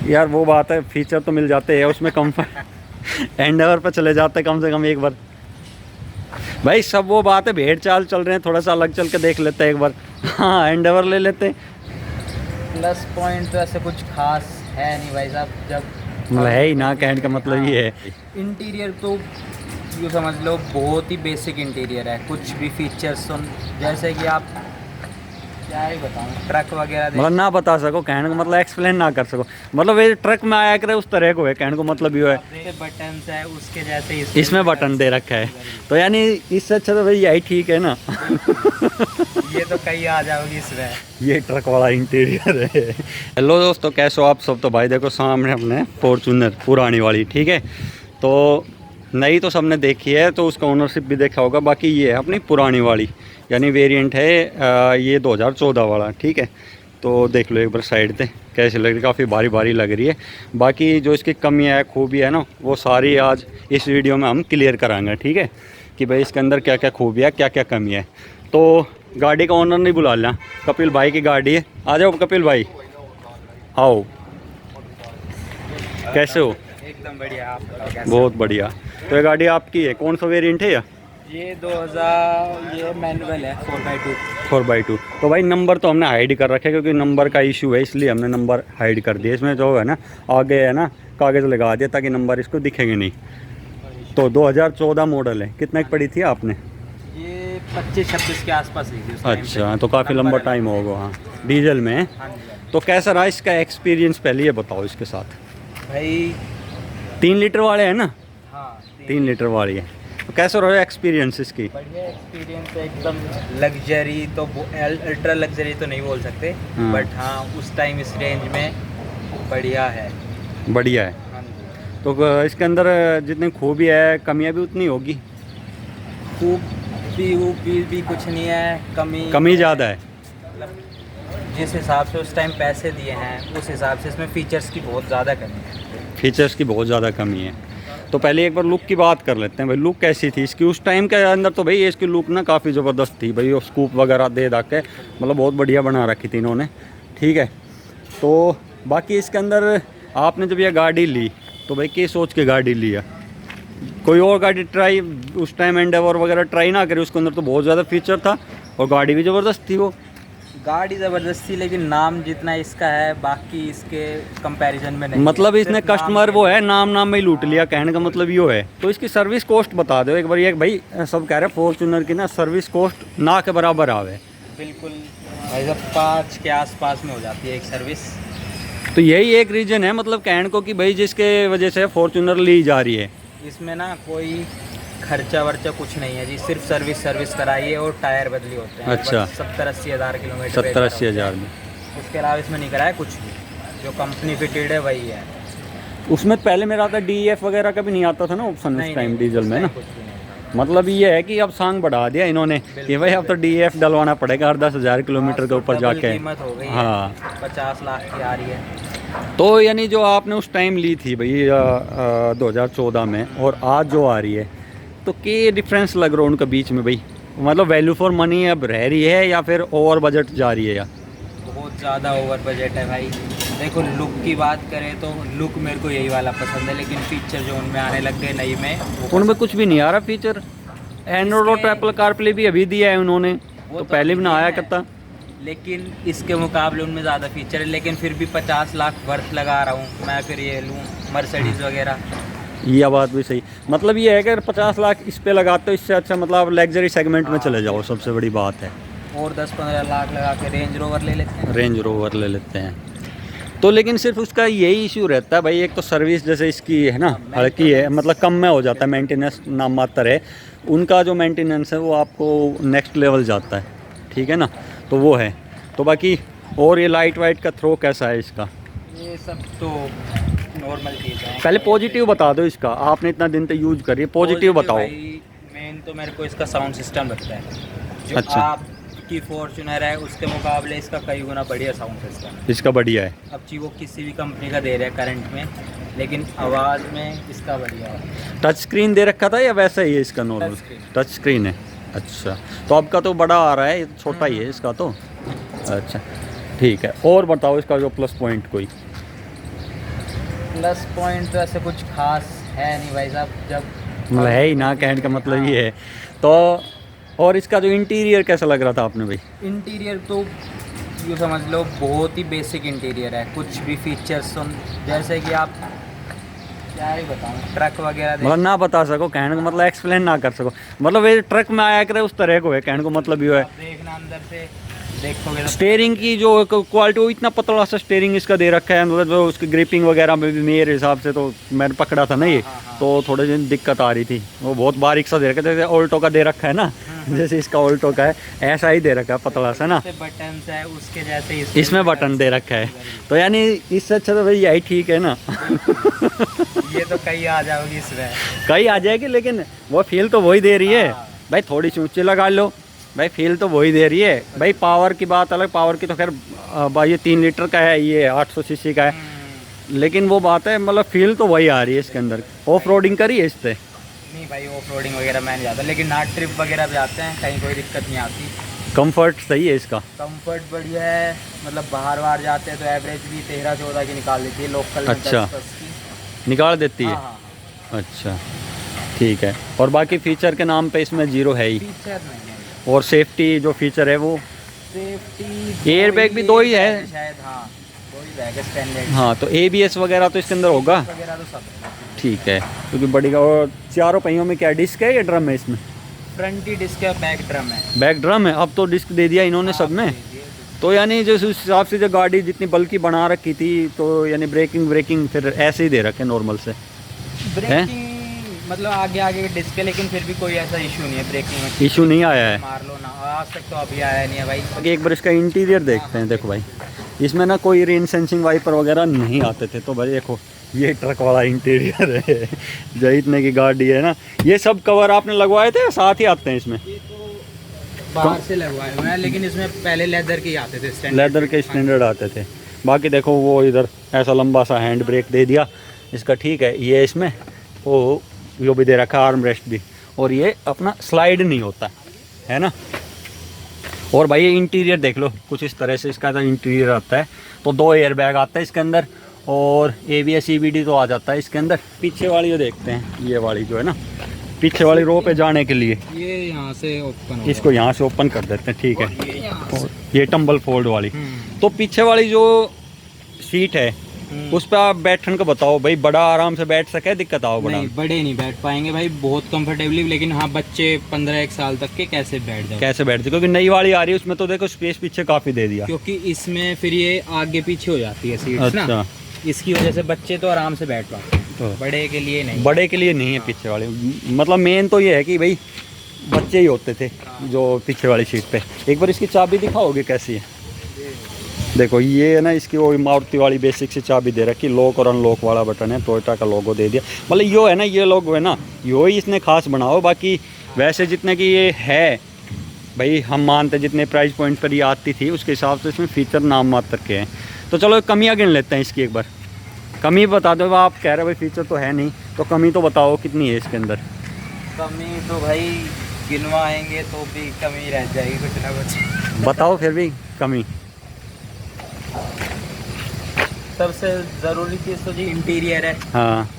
यार वो बात है, फीचर तो मिल जाते हैं उसमें, कंफर्ट एंडेवर पे चले जाते कम से कम एक बार। भाई सब वो बात है, भेड़ चाल चल रहे हैं, थोड़ा सा अलग चल के देख लेते हैं एक बार। हाँ एंडेवर ले लेते हैं। प्लस पॉइंट तो ऐसे कुछ खास है नहीं भाई साहब, जब मतलब है ही ना, कहने का मतलब ये है। इंटीरियर तो यूँ समझ लो बहुत ही बेसिक इंटीरियर है, कुछ भी फीचर्स जैसे कि आप क्या ही बताऊँ, ट्रक वगैरह मतलब ना बता सको, कहने को मतलब एक्सप्लेन ना कर सको, मतलब ये ट्रक में आया करे उस तरह को है, कहने को मतलब ये है। बटन है उसके जैसे इसमें बटन दे रखा है, तो यानी इससे अच्छा तो भाई यही ठीक है ना। ये तो कहीं आ जाओगी इसमें। ये ट्रक वाला इंटीरियर है। हेलो दोस्तों, कैसे हो आप सब। तो भाई देखो सामने अपने फॉर्चूनर पुरानी वाली, ठीक है। तो नई तो सबने देखी है, तो उसका ओनरशिप भी देखा होगा। बाकी ये है अपनी पुरानी वाली, यानी वेरिएंट है ये 2014 वाला, ठीक है। तो देख लो एक बार साइड पे कैसी लग रही है, काफ़ी भारी भारी लग रही है। बाकी जो इसकी कमियाँ है, खूबी है ना, वो सारी आज इस वीडियो में हम क्लियर कराएंगे, ठीक है। कि भाई इसके अंदर क्या क्या खूबियाँ, क्या क्या कमी है। तो गाड़ी का ओनर नहीं बुला लेना, कपिल भाई की गाड़ी है। आ जाओ कपिल भाई, आओ। कैसे हो? एकदम बढ़िया, आप बताओ कैसे? बहुत बढ़िया। तो ये गाड़ी आपकी है, कौन सा वेरिएंट है? ये 2000, ये मैनुअल है 4x2। 4x2। तो भाई नंबर तो हमने हाइड कर रखे, क्योंकि नंबर का इशू है, इसलिए हमने नंबर हाइड कर दिया। इसमें जो है ना, आगे है ना कागज़ लगा दिया ताकि नंबर इसको दिखेंगे नहीं। तो 2014 मॉडल है। कितना की पड़ी थी आपने? ये 25-26 के आसपास ली थी उस टाइम अच्छा, पे। तो काफ़ी लंबा टाइम होगा। हाँ, डीजल में। हाँ जी तो कैसा रहा इसका एक्सपीरियंस, पहले ये बताओ इसके साथ। भाई। 3 लीटर वाले हैं ना? हाँ 3 लीटर वाली है। तो कैसा रहा एक्सपीरियंस इसकी? बढ़िया एक्सपीरियंस है एकदम। लग्जरी तो अल्ट्रा लग्जरी तो नहीं बोल सकते, हाँ। बट हाँ उस टाइम इस रेंज में बढ़िया है। बढ़िया है। हाँ जी। तो इसके अंदर जितनी खूबी है, कमियां भी उतनी होगी। खूबी भी कुछ नहीं है, कमी ज़्यादा है। मतलब जिस हिसाब से उस टाइम पैसे दिए हैं, उस हिसाब से इसमें फीचर्स की बहुत ज़्यादा कमी है। फीचर्स की बहुत ज़्यादा कमी है। तो पहले एक बार लुक की बात कर लेते हैं भाई, लुक कैसी थी इसकी उस टाइम के अंदर। तो भाई इसकी लुक ना काफ़ी ज़बरदस्त थी भाई, वो स्कूप वगैरह दे के मतलब बहुत बढ़िया बना रखी थी इन्होंने, ठीक है। तो बाकी इसके अंदर आपने जब यह गाड़ी ली तो भाई किस सोच के गाड़ी ली है? कोई और गाड़ी ट्राई उस टाइम एंडेवर वगैरह ट्राई ना करी? उसके अंदर तो बहुत ज़्यादा फीचर था और गाड़ी भी ज़बरदस्त थी। वो गाड़ी ज़बरदस्त थी, लेकिन नाम जितना इसका है बाकी इसके कंपैरिजन में नहीं। मतलब इसने सिर्फ नाम कस्टमर के वो लिए। है, नाम में ही लूट लिया, कहने का मतलब यो है। तो इसकी सर्विस कॉस्ट बता दो एक बार। ये भाई सब कह रहे हैं फॉर्चूनर की ना सर्विस कॉस्ट ना के बराबर आवे। बिल्कुल भाई साहब 5 के आसपास में हो जाती है एक सर्विस। तो यही एक रीज़न है मतलब कहने को कि भाई जिसके वजह से फॉर्चूनर ली जा रही है। इसमें ना कोई खर्चा वर्चा कुछ नहीं है जी, सिर्फ सर्विस कराइए और टायर बदली होते हैं। अच्छा। 70-80 हज़ार किलोमीटर। 70-80 हज़ार में। उसके अलावा इसमें नहीं कराया कुछ भी, जो कंपनी फिटेड है वही है। उसमें पहले मेरा आता DEF वगैरह का भी नहीं आता था ना ऑप्शन उस टाइम डीजल में ना। कुछ भी नहीं था। मतलब ये है कि अब सांग बढ़ा दिया इन्होंने कि भाई अब तो DEF डलवाना पड़ेगा 10,000 किलोमीटर के ऊपर डबल जाके। कीमत हो गई है। हाँ। 50 लाख की आ रही है। तो यानी जो आपने उस टाइम ली थी भाई 2014 में और आज जो आ रही है, तो क्या डिफरेंस लग रहा है उनके बीच में भाई? मतलब वैल्यू फॉर मनी अब रह रही है या फिर ओवर बजट जा रही है? या बहुत ज़्यादा ओवर बजट है भाई। देखो लुक की बात करें तो लुक मेरे को यही वाला पसंद है, लेकिन फीचर जो उनमें आने लग गए नई में उनमें कुछ भी नहीं आ रहा फीचर। एंड्रॉइड और एप्पल कारप्ले भी अभी दिया है उन्होंने, तो पहले भी ना आया करता। लेकिन इसके मुकाबले उनमें ज़्यादा फीचर है, लेकिन फिर भी 50 लाख वर्थ लगा रहा हूँ मैं, फिर ये लूँ मर्सिडीज़ वगैरह। ये बात भी सही। मतलब ये है कि अगर 50 लाख इस पे लगाते हो, इससे अच्छा मतलब लग्जरी सेगमेंट में चले जाओ, सबसे बड़ी बात है। और 10-15 लाख लगा के रेंज रोवर ले लेते हैं। रेंज रोवर ले लेते हैं तो, लेकिन सिर्फ उसका यही इशू रहता है भाई, एक तो सर्विस जैसे इसकी है ना हल्की है, मतलब कम में हो जाता है, मेंटेनेंस नाम मात्र है। उनका जो मेंटेनेंस है वो आपको नेक्स्ट लेवल जाता है, ठीक है ना। तो वो है। तो बाकी और ये लाइट वाइट का थ्रो कैसा है इसका? ये सब तो नॉर्मल चीज़ है। पहले पॉजिटिव बता दो इसका, आपने इतना दिन तक यूज करिए, पॉजिटिव बताओ। मेन तो मेरे को इसका साउंड सिस्टम लगता है जो अच्छा। आपकी फॉर्च्यूनर है उसके मुकाबले इसका कई गुना बढ़िया साउंड सिस्टम। इसका बढ़िया है। अब जी वो किसी भी कंपनी का दे रहा है करंट में, लेकिन आवाज़ में इसका बढ़िया है। टच स्क्रीन दे रखा था या वैसा ही है इसका नॉर्मल? टच स्क्रीन है। अच्छा, तो आपका तो बड़ा आ रहा है, ये तो छोटा ही है इसका तो। अच्छा ठीक है, और बताओ इसका जो प्लस पॉइंट कोई। प्लस पॉइंट तो ऐसे कुछ खास है नहीं भाई साहब, जब मतलब है ही ना, कहने का मतलब ये है। तो और इसका जो इंटीरियर कैसा लग रहा था आपने भाई? इंटीरियर तो यूँ समझ लो बहुत ही बेसिक इंटीरियर है, कुछ भी फीचर्स तो जैसे कि आप क्या ही बताऊँ, ट्रक वगैरह मतलब ना बता सको, कहने को मतलब एक्सप्लेन ना कर सको, मतलब ये ट्रक में आया करे उस तरह को है, कहने को मतलब ये है। आप देखना अंदर से देखोगे तो स्टेयरिंग की जो क्वालिटी, वो इतना पतला सा स्टेयरिंग इसका दे रखा है, मतलब जो उसकी ग्रिपिंग वगैरह में भी मेरे हिसाब से, तो मैंने पकड़ा था ना ये, तो थोड़े दिन दिक्कत आ रही थी। वो बहुत बारीक सा दे रखा है, जैसे ऑल्टो का दे रखा है ना, जैसे इसका ऑल्टो का है ऐसा ही दे रखा है, पतला सा ना। बटन है उसके जैसे इसमें बटन दे रखा है, तो यानी इससे अच्छा तो भाई यही ठीक है ना। ये तो कहीं आ जाओगी इसमें, कहीं आ जाएगी, लेकिन वो फील तो वही दे रही है भाई। थोड़ी सी ऊँची लगा लो भाई, फील तो वही दे रही है भाई। पावर की बात अलग, पावर की तो खैर भाई ये 3 लीटर का है, ये 800 सीसी का है, लेकिन वो बात है मतलब फील तो वही आ रही है इसके अंदर। ऑफ रोडिंग करी है इस पर? नहीं भाई ऑफ रोडिंग वगैरह मैं नहीं जाता, लेकिन नाइट ट्रिप वगैरह भी आते हैं, कहीं कोई दिक्कत नहीं आती। कंफर्ट सही है इसका? कंफर्ट बढ़िया है, मतलब बाहर जाते हैं तो एवरेज भी 13-14 की निकाल देती है, लोकल में अच्छा 10 की निकाल देती है। हाँ, अच्छा ठीक है। और बाकी फीचर के नाम पे इसमें जीरो है ही। फीचर नहीं है। और सेफ्टी जो फीचर है वो, सेफ्टी एयर बैग भी 2 ही है शायद, हाँ 2 ही बैग है स्टैंडर्ड। हाँ, तो ABS वगैरह तो इसके अंदर होगा, वगैरह तो सब है। ठीक है, क्योंकि बड़ी का। और चारों पहियों में क्या डिस्क है या ड्रम है इसमें? फ्रंट ही डिस्क है, बैक ड्रम है। बैक ड्रम है, अब तो डिस्क दे दिया इन्होंने सब में। तो यानी जो उस हिसाब से जो गाड़ी जितनी बल्कि बना रखी थी, तो यानी ब्रेकिंग फिर ऐसे ही दे रखे नॉर्मल से। ब्रेकिंग मतलब आगे डिस्क है, लेकिन फिर भी कोई ऐसा इशू नहीं है ब्रेकिंग में। इशू नहीं आया है? मार लो ना, आज तक तो अभी आया नहीं है भाई। आगे एक बार इसका इंटीरियर देखते हैं। देखो भाई, इसमें ना कोई रेन सेंसिंग वाइपर वगैरह नहीं आते थे, तो भाई देखो ये ट्रक वाला इंटीरियर है। जो इतने की गाड़ी है ना, ये सब कवर आपने लगवाए थे, साथ ही आते हैं इसमें? ये तो बाहर से लगवाए हुए हैं, लेकिन इसमें पहले लेदर के ही आते थे, स्टैंडर्ड लेदर के स्टैंडर्ड आते थे। बाकी देखो वो इधर ऐसा लंबा सा हैंड ब्रेक दे दिया इसका, ठीक है। ये इसमें वो भी दे रखा है, आर्म रेस्ट भी, और ये अपना स्लाइड नहीं होता है ना। और भाई ये इंटीरियर देख लो, कुछ इस तरह से इसका तो इंटीरियर आता है। तो 2 एयर बैग आता है इसके अंदर, और ABS EBD तो आ जाता है इसके अंदर। पीछे वाली जो देखते हैं, ये वाली जो है ना, पीछे वाली रो पे जाने के लिए ये यहाँ से ओपन, इसको यहाँ से ओपन कर देते हैं, ठीक है। ये यहाँ से। और ये टम्बल फोल्ड वाली। तो पीछे वाली जो सीट है उस पर आप बैठने को बताओ भाई, बड़ा आराम से बैठ सके, दिक्कत आओ बड़ा? नहीं, बड़े नहीं बैठ पाएंगे भाई, बहुत कंफर्टेबली, लेकिन हाँ बच्चे 15-1 साल तक के कैसे बैठ जाए, कैसे बैठते? क्योंकि नई वाली आ रही है, उसमें तो देखो स्पेस पीछे काफी दे दिया, क्योंकि इसमें फिर ये आगे पीछे हो जाती है सीट्स ना, अच्छा। इसकी वजह से बच्चे तो आराम से बैठ पाते हैं, तो बड़े के लिए नहीं। बड़े के लिए नहीं है पीछे वाली, मतलब मेन तो ये है कि भाई बच्चे ही होते थे जो पीछे वाली सीट पे। एक बार इसकी चाबी दिखाओगे कैसी है? देखो ये है ना, इसकी वो मारुति वाली बेसिक सी चाबी दे रखी, लॉक और अनलॉक वाला बटन है, टोयोटा का लोगो दे दिया। मतलब यो है ना, ये लोगो है ना, यो ही इसने खास बनाओ। बाकी वैसे जितने की ये है भाई, हम मानते जितने प्राइस पॉइंट पर ये आती थी, उसके हिसाब से इसमें फीचर नाम मात्र के हैं। तो चलो कमियाँ गिन लेते हैं इसकी एक बार। कमी बता दो, आप कह रहे भाई फीचर तो है नहीं, तो कमी तो बताओ कितनी है इसके अंदर? कमी तो भाई गिनवाएंगे तो भी कमी रह जाएगी कुछ ना कुछ। बताओ फिर भी कमी। सबसे ज़रूरी चीज़ तो जी इंटीरियर है। हाँ,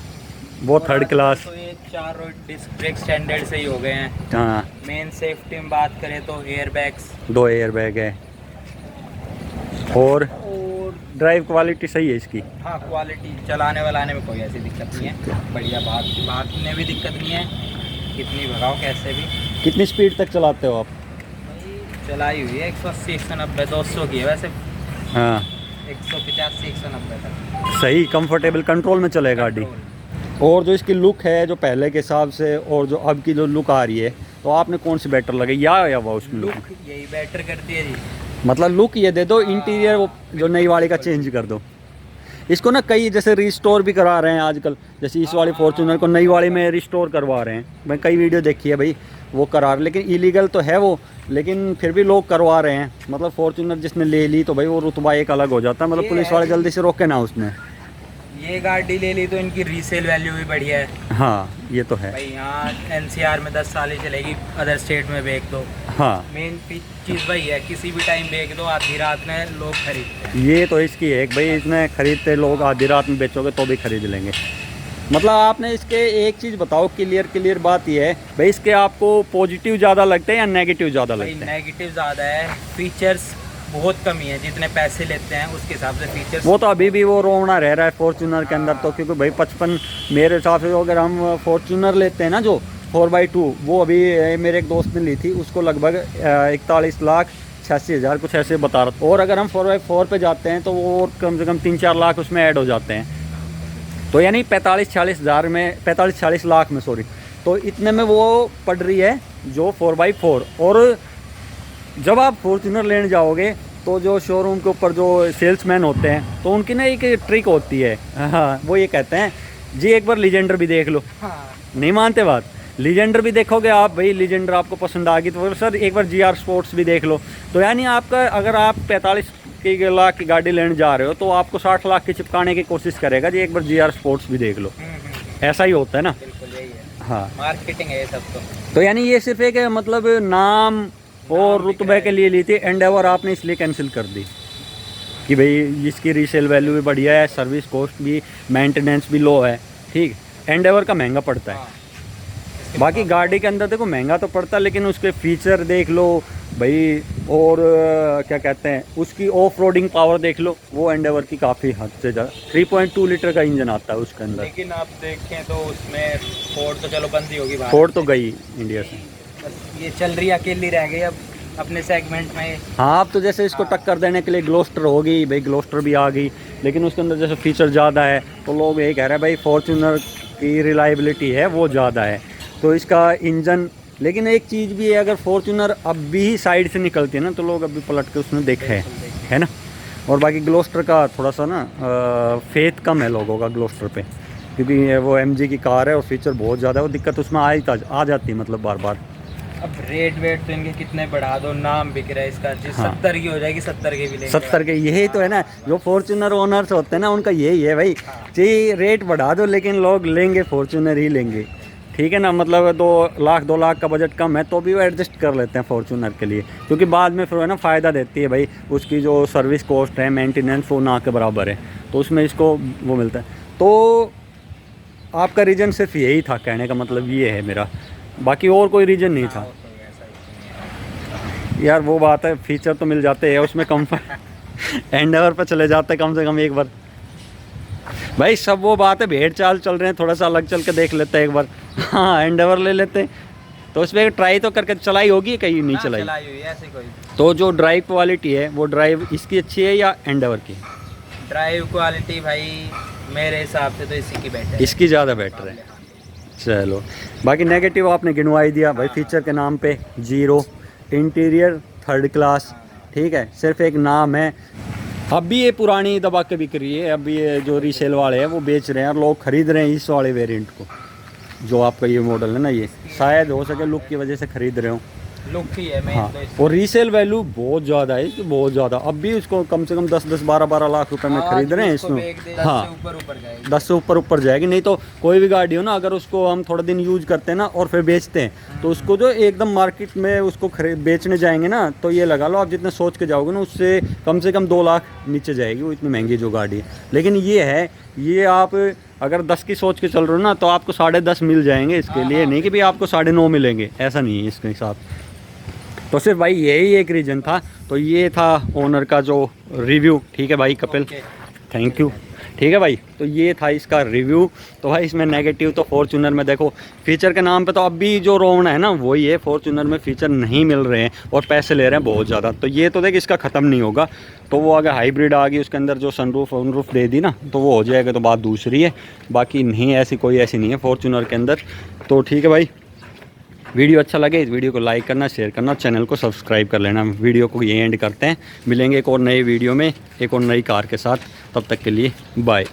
वो थर्ड क्लास। तो ये 4 डिस्क ब्रेक स्टैंडर्ड से ही हो गए हैं। हाँ, मेन सेफ्टी में बात करें तो एयर बैग्स, 2 एयर बैग है, और ड्राइव क्वालिटी सही है इसकी। हाँ क्वालिटी चलाने वालाने में कोई ऐसी दिक्कत नहीं है, बढ़िया। बात में भी दिक्कत नहीं है, कितनी भगाओ कैसे भी। कितनी स्पीड तक चलाते हो आप? चलाई हुई है 180, 190, 200 की है वैसे। हाँ 185, 190 तक सही, कंफर्टेबल कंट्रोल में चले गाड़ी। और जो इसकी लुक है, जो पहले के हिसाब से और जो अब की जो लुक आ रही है, तो आपने कौन सी बेटर लगी, या वो उसमें लुक? यही बेटर करती है जी। मतलब लुक ये दे दो, इंटीरियर वो जो नई वाली का चेंज कर दो। इसको ना कई जैसे रिस्टोर भी करा रहे हैं आजकल, जैसे इस वाली फॉर्च्यूनर को नई वाली में रिस्टोर करवा रहे हैं। मैं कई वीडियो देखी है भाई, वो करा रहे, लेकिन इलीगल तो है वो, लेकिन फिर भी लोग करवा रहे हैं। मतलब फॉर्च्यूनर जिसने ले ली तो भाई वो रुतबा एक अलग हो जाता है, मतलब पुलिस वाले जल्दी से रोके ना उसमें। ये गाड़ी ले ली तो इनकी रीसेल वैल्यू भी बढ़िया है हाँ ये तो है। भाई। यहाँ एनसीआर में 10 साल ही चलेगी, अदर स्टेट में बेच दो। हाँ मेन चीज़ वही है, किसी भी टाइम बेच दो, आधी रात में लोग खरीदते हैं। ये तो इसकी है कि भाई इसमें खरीदते लोग, आधी रात में बेचोगे तो भी खरीद लेंगे। मतलब आपने इसके एक चीज़ बताओ, क्लियर बात ये है भाई, इसके आपको पॉजिटिव ज़्यादा लगते हैं या नेगेटिव ज़्यादा भाई लगते हैं? नेगेटिव ज़्यादा है, फीचर्स बहुत कमी है, जितने पैसे लेते हैं उसके हिसाब से फीचर्स। वो तो अभी भी वो रोना रह रहा है फॉर्च्यूनर के अंदर तो, क्योंकि भाई 55 मेरे हिसाब से अगर हम फॉर्च्यूनर लेते हैं ना जो 4x2, वो अभी मेरे एक दोस्त ने ली थी, उसको लगभग 41,86,000 कुछ ऐसे बता रहा था। और अगर हम 4x4 पे जाते हैं तो वो कम से कम 3-4 लाख उसमें ऐड हो जाते हैं, तो यानी 45-46,000 में, 45-46 लाख में सॉरी, तो इतने में वो पड़ रही है जो 4x4। और जब आप फॉर्च्यूनर लेने जाओगे तो जो शोरूम के ऊपर जो सेल्समैन होते हैं तो उनकी ना एक ट्रिक होती है, हाँ वो ये कहते हैं जी एक बार लीजेंडर भी देख लो। हाँ। नहीं मानते बात, लीजेंडर भी देखोगे आप, भाई लीजेंडर आपको पसंद आ गई तो सर एक बार GR स्पोर्ट्स भी देख लो। तो यानी आपका अगर आप 45 लाख की गाड़ी लेने जा रहे हो तो आपको 60 लाख की चिपकाने की कोशिश करेगा जी एक बार GR स्पोर्ट्स भी देख लो। ऐसा ही होता है ना। बिल्कुल यही है, हाँ मार्केटिंग है ये सब तो यानी ये सिर्फ एक मतलब नाम और रुतबे के लिए ली थी। एंडेवर आपने इसलिए कैंसिल कर दी कि भाई इसकी रीसेल वैल्यू भी बढ़िया है, सर्विस कॉस्ट भी, मेंटेनेंस भी लो है, ठीक। एंडेवर का महंगा पड़ता है, बाकी गाड़ी के अंदर देखो महंगा तो पड़ता है, लेकिन उसके फीचर देख लो भाई, और क्या कहते हैं उसकी ऑफ रोडिंग पावर देख लो, वो एंडेवर की काफ़ी हद से ज़्यादा। 3.2 लीटर का इंजन आता है उसके अंदर। लेकिन आप देखें तो उसमें फोर्ड तो चलो बंद ही होगी, फोर्ड तो गई इंडिया से, ये चल रही अकेली रह गई अब अपने सेगमेंट में। हाँ अब तो जैसे इसको टक्कर देने के लिए ग्लोस्टर होगी, भाई ग्लोस्टर भी आ गई, लेकिन उसके अंदर जैसे फीचर ज़्यादा है तो लोग यही कह रहे हैं भाई फॉर्च्यूनर की रिलायबिलिटी है वो ज़्यादा है, तो इसका इंजन। लेकिन एक चीज़ भी है, अगर फॉर्च्यूनर अब भी साइड से निकलती है ना तो लोग अभी पलट के उसमें देखे है ना। और बाकी ग्लोस्टर का थोड़ा सा ना फेथ कम है लोगों का ग्लोस्टर पे, क्योंकि ये वो MG की कार है और फीचर बहुत ज़्यादा है, वो दिक्कत उसमें आ जाती है मतलब बार बार। अब रेट वेट तो इनके कितने बढ़ा दो, नाम बिक रहा है इसका जी। हाँ। 70 की हो जाएगी, 70 के भी लेंगे। 70 के, यही तो है ना जो फॉर्च्यूनर ओनर्स होते हैं ना उनका यही है भाई, चाहिए रेट बढ़ा दो लेकिन लोग लेंगे फॉर्च्यूनर ही लेंगे, ठीक है ना। मतलब 2 लाख का बजट कम है तो भी वो एडजस्ट कर लेते हैं फॉर्च्यूनर के लिए, क्योंकि बाद में फिर है ना फ़ायदा देती है भाई, उसकी जो सर्विस कॉस्ट है, मेंटेनेंस, वो ना के बराबर है, तो उसमें इसको वो मिलता है। तो आपका रीज़न सिर्फ यही था, कहने का मतलब ये है मेरा, बाकी और कोई रीज़न नहीं था यार। वो बात है, फीचर तो मिल जाते हैं उसमें, कंफर्ट एंडेवर पर चले जाते कम से कम एक बार भाई। सब वो बात है, भेड़ चाल चल रहे हैं, थोड़ा सा अलग चल के देख लेते हैं एक बार। हाँ एंडेवर ले लेते हैं, तो उसमें ट्राई तो करके चलाई होगी, कहीं नहीं चलाई हुई है ऐसे कोई। तो जो ड्राइव क्वालिटी है वो ड्राइव इसकी अच्छी है या एंडेवर की? ड्राइव क्वालिटी भाई मेरे हिसाब से तो इसी की बेटर है, इसकी ज़्यादा बेटर है। चलो बाकी नेगेटिव आपने गिनवा ही दिया भाई, फीचर के नाम पे 0, इंटीरियर 3rd क्लास, ठीक है, सिर्फ एक नाम है। अब भी ये पुरानी दबा के बिक रही है, अब ये जो रीसेल वाले हैं वो बेच रहे हैं और लोग खरीद रहे हैं इस वाले वेरिएंट को, जो आपका ये मॉडल है ना, ये शायद हो सके लुक की वजह से खरीद रहे हो। लुक ही है मेन हाँ, तो इसकी। और रीसेल वैल्यू बहुत ज़्यादा है इसकी, बहुत ज़्यादा। अब भी उसको कम से कम 10-10, 12-12 लाख रुपए में खरीद रहे हैं इसमें। हाँ, ऊपर जाएगी, 10 से ऊपर जाएगी। नहीं तो कोई भी गाड़ी हो ना, अगर उसको हम थोड़ा दिन यूज करते हैं ना और फिर बेचते हैं, तो उसको जो एकदम मार्केट में उसको बेचने जाएंगे ना, तो ये लगा लो आप जितने सोच के जाओगे ना, उससे कम से कम 2 लाख नीचे जाएगी, वो इतनी महंगी जो गाड़ी है। लेकिन ये है, ये आप अगर 10 की सोच के चल रहे हो ना, तो आपको 10.5 मिल जाएंगे इसके लिए, नहीं कि भी आपको 9.5 मिलेंगे, ऐसा नहीं है इसके हिसाब। तो सिर्फ भाई यही एक रीज़न था। तो ये था ओनर का जो रिव्यू, ठीक है भाई कपिल, थैंक यू, ठीक है भाई। तो ये था इसका रिव्यू। तो भाई इसमें नेगेटिव तो फॉर्च्यूनर में देखो, फीचर के नाम पे तो अभी जो रोना है ना वही है, फॉर्च्यूनर में फीचर नहीं मिल रहे हैं और पैसे ले रहे हैं बहुत ज़्यादा। तो ये तो देख इसका ख़त्म नहीं होगा, तो वो अगर हाइब्रिड आ गई उसके अंदर जो सनरूफ दे दी ना, तो वो हो जाएगा, तो बात दूसरी है। बाकी नहीं, ऐसी नहीं है फॉर्च्यूनर के अंदर। तो ठीक है भाई, वीडियो अच्छा लगे इस वीडियो को लाइक करना, शेयर करना, चैनल को सब्सक्राइब कर लेना। वीडियो को ये एंड करते हैं, मिलेंगे एक और नए वीडियो में एक और नई कार के साथ, तब तक के लिए बाय।